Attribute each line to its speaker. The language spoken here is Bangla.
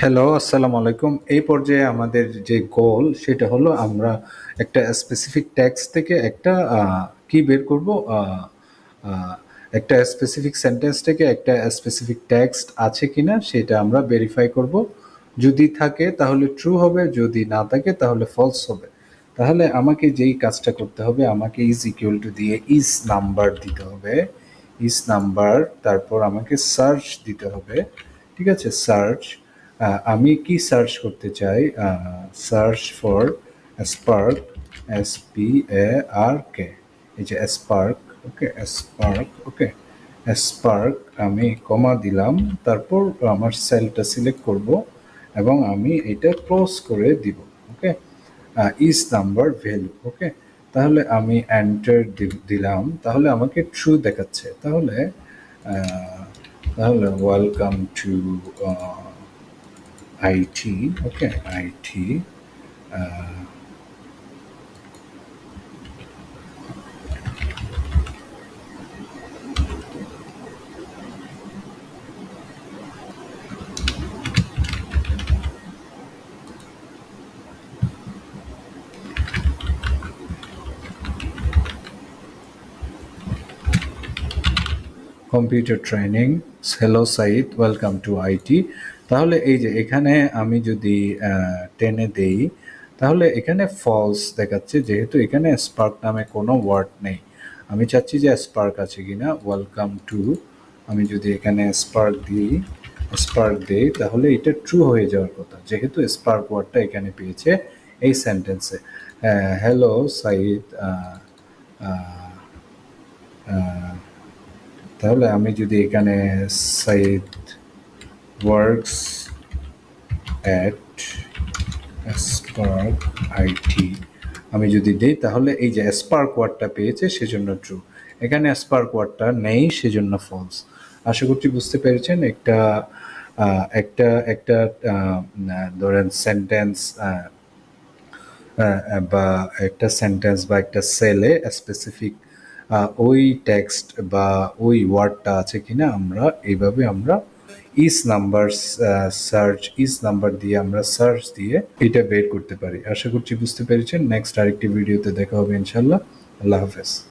Speaker 1: হ্যালো, আসসালামু আলাইকুম। এই পর্যায়ে আমাদের যে গোল সেটা হলো আমরা একটা স্পেসিফিক টেক্সট থেকে একটা কি বের করব। একটা স্পেসিফিক সেন্টেন্স থেকে একটা স্পেসিফিক টেক্সট আছে কিনা সেটা আমরা ভেরিফাই করব। যদি থাকে তাহলে ট্রু হবে, যদি না থাকে তাহলে ফলস হবে। তাহলে আমাকে যেই কাজটা করতে হবে, আমাকে ইজ ইকুয়াল টু দিয়ে ইজ নাম্বার দিতে হবে। ইজ নাম্বার, তারপর আমাকে সার্চ দিতে হবে। ঠিক আছে, সার্চ। আমি কি সার্চ করতে চাই? Search for spark, SPARK। এই যে স্পার্ক, ওকে, স্পার্ক, ওকে, স্পার্ক। আমি কমা দিলাম, তারপর আমার সেলটা সিলেক্ট করব এবং আমি এটা ক্লোজ করে দিব। ওকে, ইজ নাম্বার ভ্যালু। ওকে, তাহলে আমি এন্টার দিলাম, তাহলে আমাকে ট্রু দেখাচ্ছে। তাহলে তাহলে welcome to IT. Okay, IT computer training. Hello Saeed, welcome to IT. তাহলে এই যে এখানে আমি যদি টেনে দেই, তাহলে এখানে ফলস দেখাচ্ছে, যেহেতু এখানে স্পার্ক নামে কোনো ওয়ার্ড নেই। আমি চাচ্ছি যে স্পার্ক আছে কিনা। ওয়েলকাম টু, আমি যদি এখানে স্পার্ক দিই তাহলে এটা ট্রু হয়ে যাওয়ার কথা, যেহেতু স্পার্ক ওয়ার্ডটা এখানে পেয়েছে এই সেন্টেন্সে। হ্যালো সাইদ, তাহলে আমি যদি এখানে Saeed works at Spark IT আমি যদি দিই, তাহলে এই যে স্পার্ক ওয়ার্ডটা পেয়েছে সেজন্য ট্রু। এখানে স্পার্ক ওয়ার্ডটা নেই সেজন্য ফলস। আশা করছি বুঝতে পেরেছেন। একটা একটা একটা ধরেন সেন্টেন্স বা একটা সেন্টেন্স বা একটা সেলে স্পেসিফিক ওই টেক্সট বা ওই ওয়ার্ডটা আছে কিনা আমরা এইভাবে আমরা ইজ নাম্বার দিয়ে আমরা সার্চ দিয়ে এটা বের করতে পারি। আশা করছি বুঝতে পেরেছেন। নেক্সট আরেকটি ভিডিওতে দেখা হবে ইনশাল্লাহ। আল্লাহ হাফেজ।